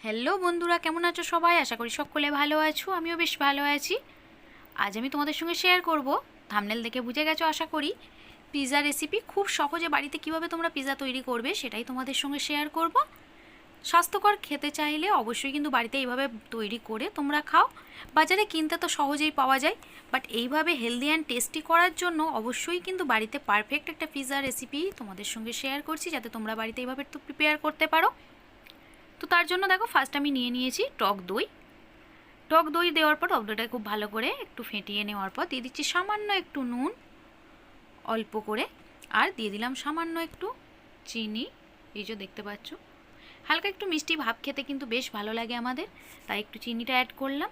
Hello বন্ধুরা, কেমন আছো সবাই? আশা করি সকলে ভালো আছো। আমিও বেশ ভালো আছি। আজ আমি তোমাদের সঙ্গে শেয়ার করব, থাম্বনেল দেখে বুঝে গেছো আশা করি, পিৎজা রেসিপি। খুব সহজে বাড়িতে কিভাবে তোমরা পিৎজা তৈরি করবে সেটাই তোমাদের সঙ্গে শেয়ার করব। স্বাস্থ্যকর খেতে চাইলে অবশ্যই কিন্তু বাড়িতে এইভাবে তৈরি করে তোমরা খাও। বাজারে কিনতে তো সহজেই পাওয়া যায়, বাট এইভাবে হেলদি অ্যান্ড টেস্টি করার জন্য অবশ্যই কিন্তু বাড়িতে পারফেক্ট একটা পিৎজা রেসিপি তোমাদের সঙ্গে শেয়ার করছি, যাতে তোমরা বাড়িতে এইভাবে একটু প্রিপেয়ার করতে পারো। তো তার জন্য দেখো, ফার্স্ট আমি নিয়ে নিয়েছি টক দই। টক দই দেওয়ার পর টক দইটা খুব ভালো করে একটু ফেটিয়ে নেওয়ার পর দিয়ে দিচ্ছি সামান্য একটু নুন, অল্প করে, আর দিয়ে দিলাম সামান্য একটু চিনি। এই যে দেখতে পাচ্ছ, হালকা একটু মিষ্টি ভাব খেতে কিন্তু বেশ ভালো লাগে আমাদের, তাই একটু চিনিটা অ্যাড করলাম।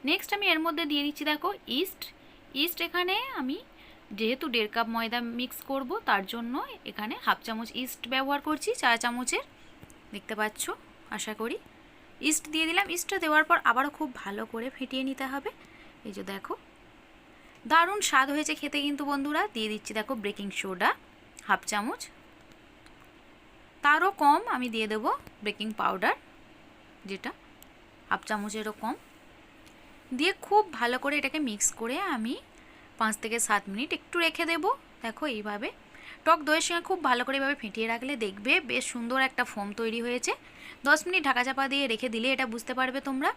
নেক্সট আমি এর মধ্যে দিয়ে দিচ্ছি দেখো ইস্ট। ইস্ট এখানে আমি যেহেতু 1.5 কাপ ময়দা মিক্স করব, তার জন্য এখানে হাফ চামচ ইস্ট ব্যবহার করছি, 4 চামচের। দেখতে পাচ্ছ আশা করি। ইস্ট দিয়ে দিলাম। ইস্টটা দেওয়ার পর আবারও খুব ভালো করে ফেটিয়ে নিতে হবে। এই যে দেখো, দারুণ স্বাদ হয়েছে খেতে কিন্তু বন্ধুরা। দিয়ে দিচ্ছি দেখো বেকিং সোডা হাফ চামচ, তারও কম আমি দিয়ে দেব বেকিং পাউডার, যেটা হাফ চামচেরও কম। দিয়ে খুব ভালো করে এটাকে মিক্স করে আমি 5 থেকে 7 মিনিট একটু রেখে দেব। দেখো এইভাবে টক দইয়ের সঙ্গে খুব ভালো করে এভাবে ফেটিয়ে রাখলে দেখবে বেশ সুন্দর একটা ফোম তৈরি হয়েছে। 10 মিনিট ঢাকা চাপা দিয়ে রেখে দিলে এটা বুঝতে পারবে তোমরা।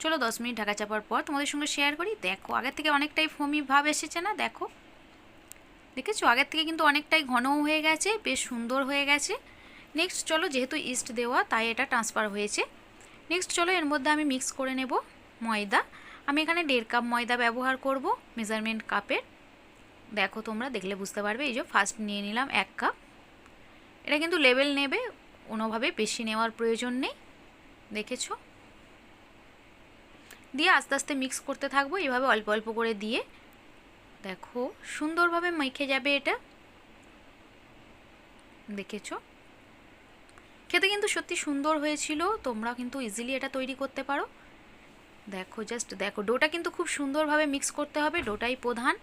চলো 10 মিনিট ঢাকা চাপার পর তোমাদের সঙ্গে শেয়ার করি। দেখো আগের থেকে অনেকটাই ফোমি ভাব এসেছে না? দেখো, দেখেছো আগের থেকে কিন্তু অনেকটাই ঘনও হয়ে গেছে, বেশ সুন্দর হয়ে গেছে। নেক্সট চলো, যেহেতু ইস্ট দেওয়া তাই এটা ট্রান্সফার হয়েছে। নেক্সট চলো এর মধ্যে আমি মিক্স করে নেব ময়দা। আমি এখানে 1.5 কাপ ময়দা ব্যবহার করব মেজারমেন্ট কাপের। দেখো তোমরা দেখলে বুঝতে পারবে। এই যে ফার্স্ট নিয়ে নিলাম 1 কাপ। এটা কিন্তু লেভেল নেবে, কোনোভাবে বেশি নেওয়ার প্রয়োজন নেই। দেখেছো? দিয়ে আস্তে আস্তে মিক্স করতে থাকবো এইভাবে অল্প অল্প করে দিয়ে। দেখো সুন্দরভাবে মেখে যাবে এটা। দেখেছো? খেতে কিন্তু সত্যি সুন্দর হয়েছিল। তোমরা কিন্তু ইজিলি এটা তৈরি করতে পারো। দেখো জাস্ট দেখো, ডোটা কিন্তু খুব সুন্দরভাবে মিক্স করতে হবে, ডোটাই প্রধান।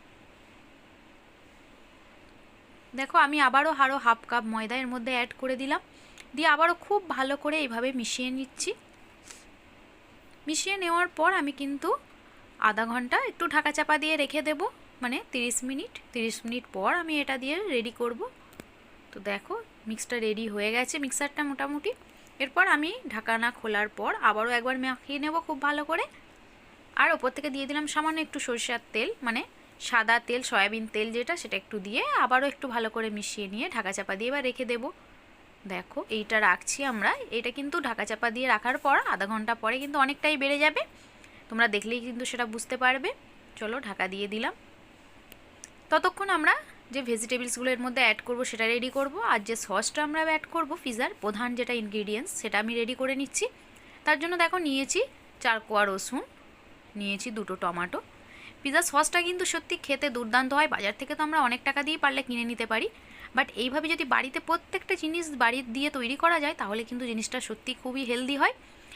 দেখো আমি আবারও হাফ কাপ ময়দা এর মধ্যে অ্যাড করে দিলাম। দিয়ে আবারও খুব ভালো করে এইভাবে মিশিয়ে নিচ্ছি। মিশিয়ে নেওয়ার পর আমি কিন্তু আধা ঘন্টা একটু ঢাকা চাপা দিয়ে রেখে দেব, মানে 30 মিনিট। 30 মিনিট পর আমি এটা দিয়ে রেডি করব। তো দেখো মিক্সটা রেডি হয়ে গেছে, মিক্সারটা মোটামুটি। এরপর আমি ঢাকনা খোলার পর আবারও একবার মাখিয়ে নেব খুব ভালো করে। আর ওপর থেকে দিয়ে দিলাম সামান্য একটু সরষের তেল, মানে সাদা তেল, সয়াবিন তেল যেটা, সেটা একটু দিয়ে আবারও একটু ভালো করে মিশিয়ে নিয়ে ঢাকা চাপা দিয়ে এবার রেখে দেব। দেখো এইটা রাখছি আমরা। এটা কিন্তু ঢাকা চাপা দিয়ে রাখার পর আধা ঘন্টা পরে কিন্তু অনেকটাই বেড়ে যাবে, তোমরা দেখলেই কিন্তু সেটা বুঝতে পারবে। চলো ঢাকা দিয়ে দিলাম। ততক্ষণ আমরা যে ভেজিটেবলসগুলো এর মধ্যে অ্যাড করব সেটা রেডি করব। আর যে সসটা আমরা অ্যাড করব পিৎজার প্রধান যেটা ইনগ্রিডিয়েন্টস, সেটা আমি রেডি করে নিচ্ছি। তার জন্য দেখো নিয়েছি 4 কোয়া রসুন, নিয়েছি 2টো টমেটো। পিৎজা সসটা কিন্তু সত্যি খেতে দুর্দান্ত হয়। বাজার থেকে তো আমরা অনেক টাকা দিয়ে পারলে কিনে নিতে পারি, বাট এইভাবে যদি বাড়িতে প্রত্যেকটা জিনিস বাড়ি দিয়ে তৈরি করা যায় তাহলে কিন্তু জিনিসটা সত্যি খুবই হেলদি হয়,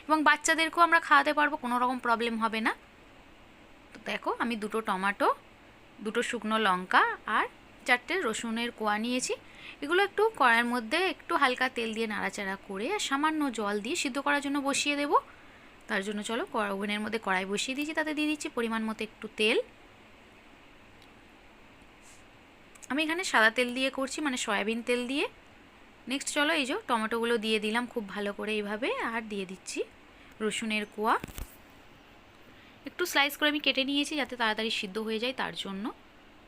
এবং বাচ্চাদেরকেও আমরা খাওয়াতে পারবো, কোনো রকম প্রবলেম হবে না। তো দেখো আমি 2টো টমেটো, 2টো শুকনো লঙ্কা আর 4টে রসুনের কোয়া নিয়েছি। এগুলো একটু কড়াইয়ের মধ্যে একটু হালকা তেল দিয়ে নাড়াচাড়া করে সামান্য জল দিয়ে সিদ্ধ করার জন্য বসিয়ে দেবো। তার জন্য চলো ওভেনের মধ্যে কড়াই বসিয়ে দিয়েছি, তাতে দিয়ে দিচ্ছি পরিমাণ মতো একটু তেল। আমি এখানে সাদা তেল দিয়ে করছি, মানে সয়াবিন তেল দিয়ে। নেক্সট চলো এই যে টমেটোগুলো দিয়ে দিলাম খুব ভালো করে এইভাবে, আর দিয়ে দিচ্ছি রসুনের কোয়া। একটু স্লাইস করে আমি কেটে নিয়েছি যাতে তাড়াতাড়ি সিদ্ধ হয়ে যায়, তার জন্য।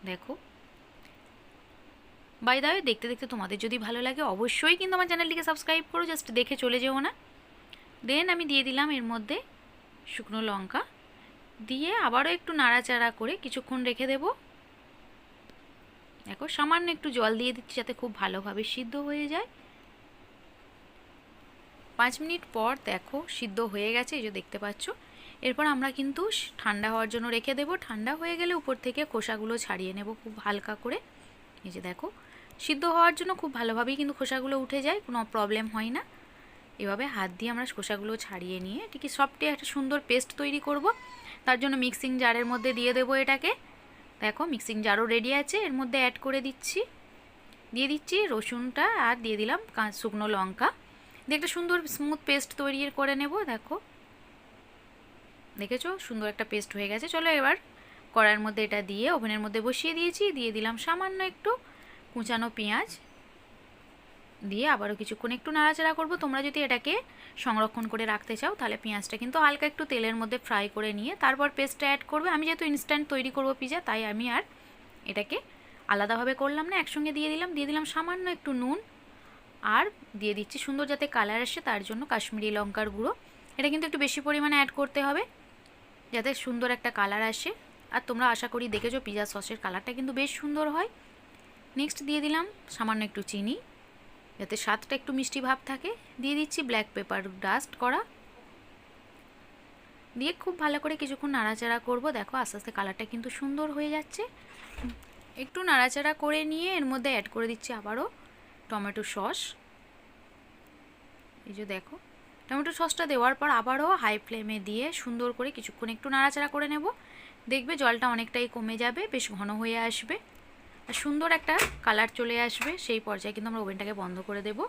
দেখো বাই দ্য ওয়ে, দেখতে দেখতে তোমাদের যদি ভালো লাগে অবশ্যই কিন্তু আমার চ্যানেলটিকে সাবস্ক্রাইব করো, জাস্ট দেখে চলে যেও না। দেন আমি দিয়ে দিলাম এর মধ্যে শুকনো লঙ্কা, দিয়ে আবারও একটু নাড়াচাড়া করে কিছুক্ষণ রেখে দেব। দেখো সামান্য একটু জল দিয়ে দিচ্ছি যাতে খুব ভালোভাবে সিদ্ধ হয়ে যায়। 5 মিনিট পর দেখো সিদ্ধ হয়ে গেছে, এই যে দেখতে পাচ্ছ। এরপর আমরা কিন্তু ঠান্ডা হওয়ার জন্য রেখে দেব। ঠান্ডা হয়ে গেলে উপর থেকে খোসাগুলো ছাড়িয়ে নেব খুব হালকা করে। এই যে দেখো সিদ্ধ হওয়ার জন্য খুব ভালোভাবেই কিন্তু খোসাগুলো উঠে যায়, কোনো প্রবলেম হয় না। এভাবে হাত দিয়ে আমরা খোসাগুলো ছাড়িয়ে নিয়ে ঠিক সবটি একটা সুন্দর পেস্ট তৈরি করব। তার জন্য মিক্সিং জারের মধ্যে দিয়ে দেবো এটাকে। দেখো মিক্সিং জারও রেডি আছে, এর মধ্যে অ্যাড করে দিচ্ছি। দিয়ে দিচ্ছি রসুনটা, আর দিয়ে দিলাম শুকনো লঙ্কা। দিয়ে একটা সুন্দর স্মুথ পেস্ট তৈরি করে নেব। দেখো, দেখেছো সুন্দর একটা পেস্ট হয়ে গেছে। চলো এবার কড়াইয়ের মধ্যে এটা দিয়ে ওভেনের মধ্যে বসিয়ে দিয়েছি। দিয়ে দিলাম সামান্য একটু কুচানো পেঁয়াজ, দিয়ে আবারও কিছুক্ষণ একটু নাড়াচাড়া করব। তোমরা যদি এটাকে সংরক্ষণ করে রাখতে চাও তাহলে পেঁয়াজটা কিন্তু হালকা একটু তেলের মধ্যে ফ্রাই করে নিয়ে তারপর পেস্টটা অ্যাড করবে। আমি যেহেতু ইনস্ট্যান্ট তৈরি করব পিৎজা, তাই আমি আর এটাকে আলাদাভাবে করলাম না, একসঙ্গে দিয়ে দিলাম সামান্য একটু নুন, আর দিয়ে দিচ্ছি সুন্দর যাতে কালার আসে তার জন্য কাশ্মীরি লঙ্কার গুঁড়ো। এটা কিন্তু একটু বেশি পরিমাণে অ্যাড করতে হবে যাতে সুন্দর একটা কালার আসে। আর তোমরা আশা করি দেখেছো পিৎজা সসের কালারটা কিন্তু বেশ সুন্দর হয়। নেক্সট দিয়ে দিলাম সামান্য একটু চিনি যাতে স্বাদটা একটু মিষ্টি ভাব থাকে। দিয়ে দিচ্ছি ব্ল্যাক পেপার ডাস্ট করা, দিয়ে খুব ভালো করে কিছুক্ষণ নাড়াচাড়া করব। দেখো আস্তে আস্তে কালারটা কিন্তু সুন্দর হয়ে যাচ্ছে। একটু নাড়াচাড়া করে নিয়ে এর মধ্যে অ্যাড করে দিচ্ছি আবারও টমেটো সস। এই যে দেখো টমেটো সসটা দেওয়ার পর আবারও হাই ফ্লেমে দিয়ে সুন্দর করে কিছুক্ষণ একটু নাড়াচাড়া করে নেব। দেখবে জলটা অনেকটাই কমে যাবে, বেশ ঘন হয়ে আসবে আর সুন্দর একটা কালার চলে আসবে। সেই পর্যায়ে কিন্তু আমরা ওভেনটাকে বন্ধ করে দেব।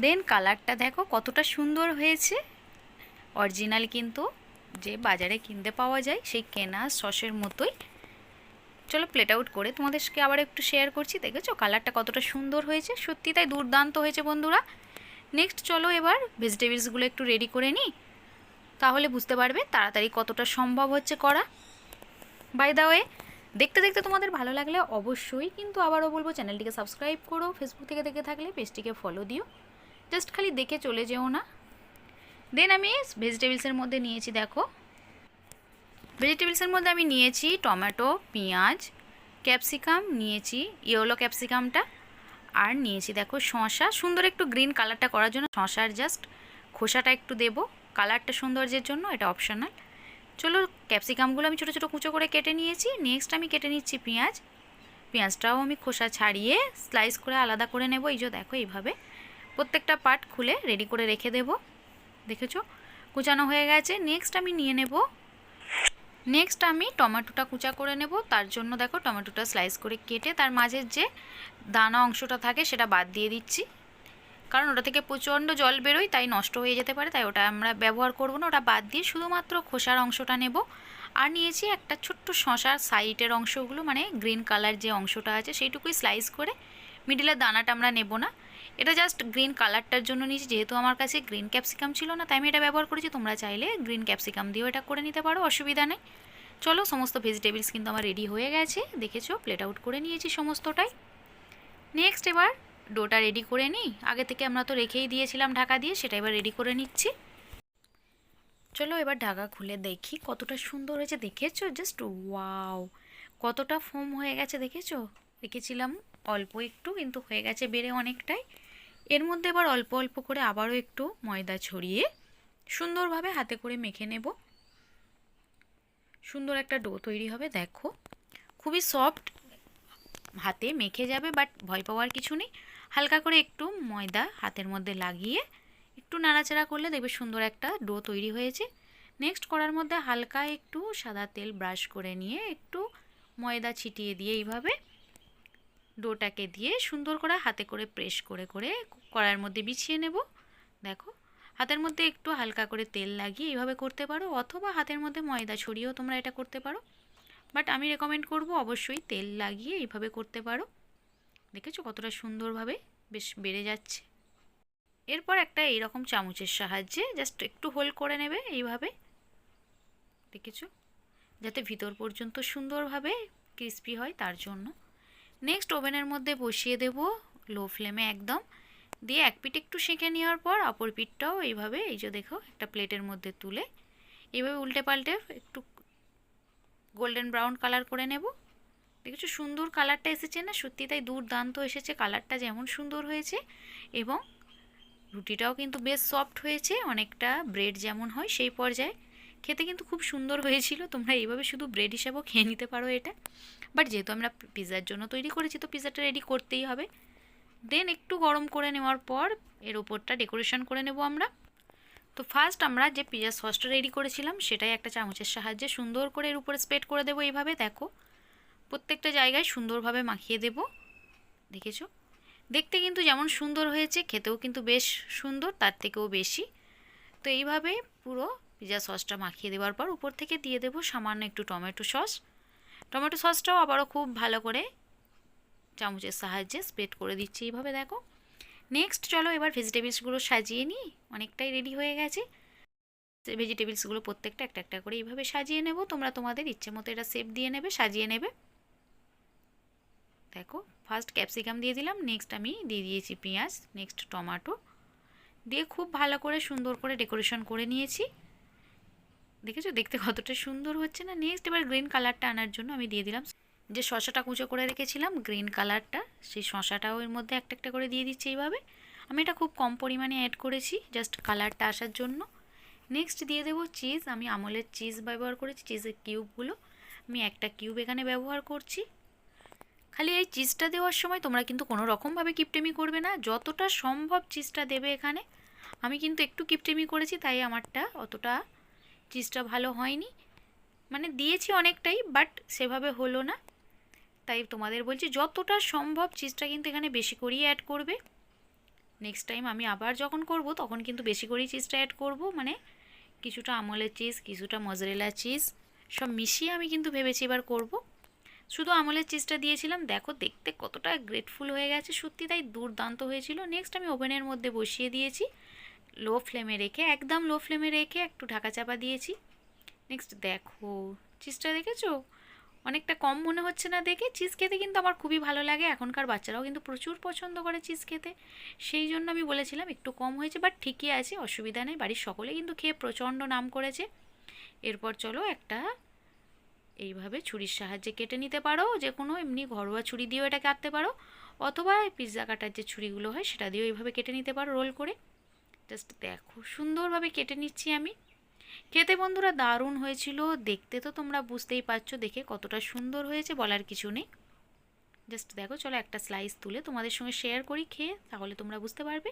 দেন কালারটা দেখো কতটা সুন্দর হয়েছে, অরিজিনাল কিন্তু যে বাজারে কিনতে পাওয়া যায় সেই কেনা সসের মতোই। চলো প্লেট আউট করে তোমাদেরকে আবার একটু শেয়ার করছি। দেখেছো কালারটা কতটা সুন্দর হয়েছে, সত্যি তাই দুর্দান্ত হয়েছে বন্ধুরা। নেক্সট চলো এবার ভেজিটেবলসগুলো একটু রেডি করে নিই, তাহলে বুঝতে পারবে তাড়াতাড়ি কতটা সম্ভব হচ্ছে করা। বাই দ্য ওয়ে, দেখতে দেখতে তোমাদের ভালো লাগলে অবশ্যই কিন্তু আবারও বলবো চ্যানেলটিকে সাবস্ক্রাইব করো, ফেসবুক থেকে দেখে থাকলে পেজটিকে ফলো দিও, জাস্ট খালি দেখে চলে যেও না। দেন আমি ভেজিটেবলসের মধ্যে নিয়েছি, দেখো ভেজিটেবলসের মধ্যে আমি নিয়েছি টমেটো, পেঁয়াজ, ক্যাপসিকাম নিয়েছি, ইয়েলো ক্যাপসিকামটা, আর নিয়েছি দেখো শসা। সুন্দর একটু গ্রিন কালারটা করার জন্য শসার জাস্ট খোসাটা একটু দেবো কালারটা সৌন্দর্যের জন্য, এটা অপশনাল। চলো ক্যাপসিকামগুলো আমি ছোটো ছোটো কুচো করে কেটে নিয়েছি। নেক্সট আমি কেটে নিচ্ছি পেঁয়াজ, পেঁয়াজটাও আমি খোসা ছাড়িয়ে স্লাইস করে আলাদা করে নেব। এই যে দেখো এইভাবে প্রত্যেকটা পার্ট খুলে রেডি করে রেখে দেব। দেখেছো কুচানো হয়ে গেছে। নেক্সট আমি টমেটোটা কুচা করে নেব। তার জন্য দেখো টমেটোটা স্লাইস করে কেটে তার মাঝের যে দানা অংশটা থাকে সেটা বাদ দিয়ে দিচ্ছি, কারণ ওটা থেকে প্রচণ্ড জল বেরোয়, তাই নষ্ট হয়ে যেতে পারে, তাই ওটা আমরা ব্যবহার করব না। ওটা বাদ দিয়ে শুধুমাত্র খোসার অংশটা নেব। আর নিয়েছি একটা ছোট্ট শসার সাইডের অংশগুলো, মানে গ্রিন কালার যে অংশটা আছে সেইটুকুই স্লাইস করে, মিডিলের দানাটা আমরা নেব না। এটা জাস্ট গ্রিন কালারটার জন্য নিয়েছি, যেহেতু আমার কাছে গ্রিন ক্যাপসিকাম ছিল না তাই আমি এটা ব্যবহার করেছি। তোমরা চাইলে গ্রিন ক্যাপসিকাম দিয়েও এটা করে নিতে পারো, অসুবিধা নেই। চলো সমস্ত ভেজিটেবলস কিন্তু আমার রেডি হয়ে গেছে, দেখেছো প্লেট আউট করে নিয়েছি সমস্তটাই। নেক্সট এবার ডোটা রেডি করে নিই। আগে থেকে আমরা তো রেখেই দিয়েছিলাম ঢাকা দিয়ে, সেটা এবার রেডি করে নিচ্ছি। চলো এবার ঢাকা খুলে দেখি কতটা সুন্দর হয়েছে। দেখেছো জাস্ট ওয়াও, কতটা ফোম হয়ে গেছে দেখেছো। রেখেছিলাম অল্প একটু, কিন্তু হয়ে গেছে বেড়ে অনেকটাই। এর মধ্যে এবার অল্প অল্প করে আবারও একটু ময়দা ছড়িয়ে সুন্দরভাবে হাতে করে মেখে নেব। সুন্দর একটা ডো তৈরি হবে। দেখো খুবই সফট, হাতে মেখে যাবে, বাট ভয় পাওয়ার কিছু নেই। হালকা করে একটু ময়দা হাতের মধ্যে লাগিয়ে একটু নাড়াচাড়া করলে দেখবে সুন্দর একটা ডো তৈরি হয়েছে। নেক্সট করার মধ্যে হালকা একটু সাদা তেল ব্রাশ করে নিয়ে একটু ময়দা ছিটিয়ে দিয়ে এইভাবে ডোটাকে দিয়ে সুন্দর করে হাতে করে প্রেস করে করে কড়াইয়ের মধ্যে বিছিয়ে নেব। দেখো হাতের মধ্যে একটু হালকা করে তেল লাগিয়ে এইভাবে করতে পারো, অথবা হাতের মধ্যে ময়দা ছড়িয়েও তোমরা এটা করতে পারো, বাট আমি রেকমেন্ড করব অবশ্যই তেল লাগিয়ে এইভাবে করতে পারো। দেখেছো কতটা সুন্দরভাবে বেশ বেড়ে যাচ্ছে। এরপর একটা এইরকম চামচের সাহায্যে জাস্ট একটু হোল করে নেবে এইভাবে, দেখেছো, যাতে ভিতর পর্যন্ত সুন্দরভাবে ক্রিস্পি হয় তার জন্য। নেক্সট ওভেনের মধ্যে বসিয়ে দেব লো ফ্লেমে একদম, দিয়ে এক পিঠ একটু সেঁকে নেওয়ার পর অপর পিঠটাও এইভাবে, এই যে দেখো একটা প্লেটের মধ্যে তুলে এইভাবে উল্টে পাল্টে একটু গোল্ডেন ব্রাউন কালার করে নেব। দেখেছো সুন্দর কালারটা এসেছে না, সত্যি তাই দুর্দান্ত এসেছে কালারটা, যেমন সুন্দর হয়েছে এবং রুটিটাও কিন্তু বেশ সফট হয়েছে, অনেকটা ব্রেড যেমন হয় সেই পর্যায়ে। খেতে কিন্তু খুব সুন্দর হয়েছিল। তোমরা এইভাবে শুধু ব্রেড হিসাবেও খেয়ে নিতে পারো এটা, বাট যেহেতু আমরা পিৎজার জন্য তৈরি করেছি তো পিৎজাটা রেডি করতেই হবে। দেন একটু গরম করে নেওয়ার পর এর ওপরটা ডেকোরেশন করে নেব আমরা। তো ফার্স্ট আমরা যে পিৎজা সসটা রেডি করেছিলাম সেটাই একটা চামচের সাহায্যে সুন্দর করে এর উপরে স্প্রেড করে দেবো এইভাবে। দেখো প্রত্যেকটা জায়গায় সুন্দরভাবে মাখিয়ে দেব, দেখেছো। দেখতে কিন্তু যেমন সুন্দর হয়েছে, খেতেও কিন্তু বেশ সুন্দর, তার থেকেও বেশি। তো এইভাবে পুরো পিৎজা সসটা মাখিয়ে দেওয়ার পর উপর থেকে দিয়ে দেবো সামান্য একটু টমেটো সস। টমেটো সসটাও আবারও খুব ভালো করে চামচের সাহায্যে স্প্রেড করে দিচ্ছি এইভাবে, দেখো। নেক্সট চলো এবার ভেজিটেবলসগুলো সাজিয়ে নিই, অনেকটাই রেডি হয়ে গেছে। ভেজিটেবলসগুলো প্রত্যেকটা একটা একটা করে এইভাবে সাজিয়ে নেব। তোমরা তোমাদের ইচ্ছে মতো এটা শেপ দিয়ে নেবে, সাজিয়ে নেবে। দেখো ফার্স্ট ক্যাপসিকাম দিয়ে দিলাম, নেক্সট আমি দিয়ে দিয়েছি পেঁয়াজ, নেক্সট টমেটো দিয়ে খুব ভালো করে সুন্দর করে ডেকোরেশন করে নিয়েছি। দেখেছো দেখতে কতটা সুন্দর হচ্ছে না। নেক্সট এবার গ্রিন কালারটা আনার জন্য আমি দিয়ে দিলাম যে শসাটা কুচো করে রেখেছিলাম, গ্রিন কালারটা, সেই শসাটাও এর মধ্যে একটা একটা করে দিয়ে দিচ্ছি এইভাবে। আমি এটা খুব কম পরিমাণে অ্যাড করেছি জাস্ট কালারটা আসার জন্য। নেক্সট দিয়ে দেবো চিজ। আমি আমলের চিজ ব্যবহার করেছি, চিজের কিউবগুলো আমি একটা কিউব এখানে ব্যবহার করছি। খালি এই চিজটা দেওয়ার সময় তোমরা কিন্তু কোনো রকমভাবে কিপটেমি করবে না, যতটা সম্ভব চিজটা দেবে এখানে। আমি কিন্তু একটু কিপটেমি করেছি, তাই আমারটা অতটা চিজটা ভালো হয়নি, মানে দিয়েছি অনেকটাই বাট সেভাবে হলো না। তাই তোমাদের বলছি যতটা সম্ভব চিজটা কিন্তু এখানে বেশি করেই অ্যাড করবে। নেক্সট টাইম আমি আবার যখন করব তখন কিন্তু বেশি করেই চিজটা অ্যাড করব, মানে কিছুটা আমলের চিজ, কিছুটা মজরেলা চিজ সব মিশিয়ে আমি কিন্তু ভেবেছি এবার করব। শুধু আমলের চিজটা দিয়েছিলাম, দেখো দেখতে কতটা গ্রেটফুল হয়ে গেছে, সত্যি তাই দুর্দান্ত হয়েছিল। নেক্সট আমি ওভেনের মধ্যে বসিয়ে দিয়েছি, লো ফ্লেমে রেখে, একদম লো ফ্লেমে রেখে একটু ঢাকা চাপা দিয়েছি। নেক্সট দেখো চিজটা দেখেছো, অনেকটা কম মনে হচ্ছে না দেখে? চিজ খেতে কিন্তু আমার খুবই ভালো লাগে, এখনকার বাচ্চারাও কিন্তু প্রচুর পছন্দ করে চিজ খেতে, সেই জন্য আমি বলেছিলাম একটু কম হয়েছে, বাট ঠিকই আছে, অসুবিধা নেই। বাড়ির সকলে কিন্তু খেয়ে প্রচণ্ড নাম করেছে। এরপর চলো একটা এইভাবে ছুরির সাহায্যে কেটে নিতে পারো, যে কোনো এমনি ঘরোয়া ছুরি দিয়েও এটা কাটতে পারো, অথবা পিৎজা কাটার যে ছুরিগুলো হয় সেটা দিয়েও এইভাবে কেটে নিতে পারো রোল করে। জাস্ট দেখো সুন্দরভাবে কেটে নিচ্ছি আমি। খেতে বন্ধুরা দারুণ হয়েছিল, দেখতে তো তোমরা বুঝতেই পারছো দেখে কতটা সুন্দর হয়েছে, বলার কিছু নেই। জাস্ট দেখো, চলো একটা স্লাইস তুলে তোমাদের সঙ্গে শেয়ার করি খেয়ে, তাহলে তোমরা বুঝতে পারবে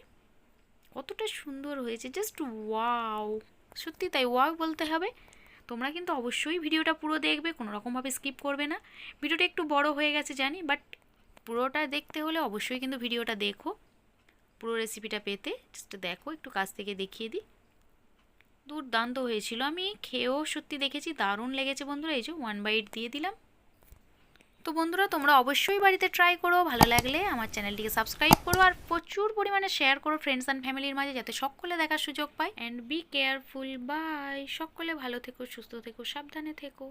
কতটা সুন্দর হয়েছে। জাস্ট ওয়াও, সত্যি তাই ওয়াও বলতে হবে। তোমরা কিন্তু অবশ্যই ভিডিওটা পুরো দেখবে, কোনো রকমভাবে স্কিপ করবে না। ভিডিওটা একটু বড় হয়ে গেছে জানি, বাট পুরোটা দেখতে হলে অবশ্যই কিন্তু ভিডিওটা দেখো পুরো রেসিপিটা পেতে। জাস্ট দেখো, একটু কাছ থেকে দেখিয়ে দিই, দুর্দান্ত হয়েছিল। আমি খেয়েও সত্যি দেখেছি দারুণ লেগেছে বন্ধুরা। এই যে 1 বাইট দিয়ে দিলাম। তো বন্ধুরা তোমরা অবশ্যই বাড়িতে ট্রাই করো, ভালো লাগলে আমার চ্যানেলটিকে সাবস্ক্রাইব করো আর প্রচুর পরিমাণে শেয়ার করো ফ্রেন্ডস অ্যান্ড ফ্যামিলির মাঝে, যাতে সকলে দেখার সুযোগ পায়। And be careful, bye. সকলে ভালো থেকো, সুস্থ থেকো, সাবধানে থেকো।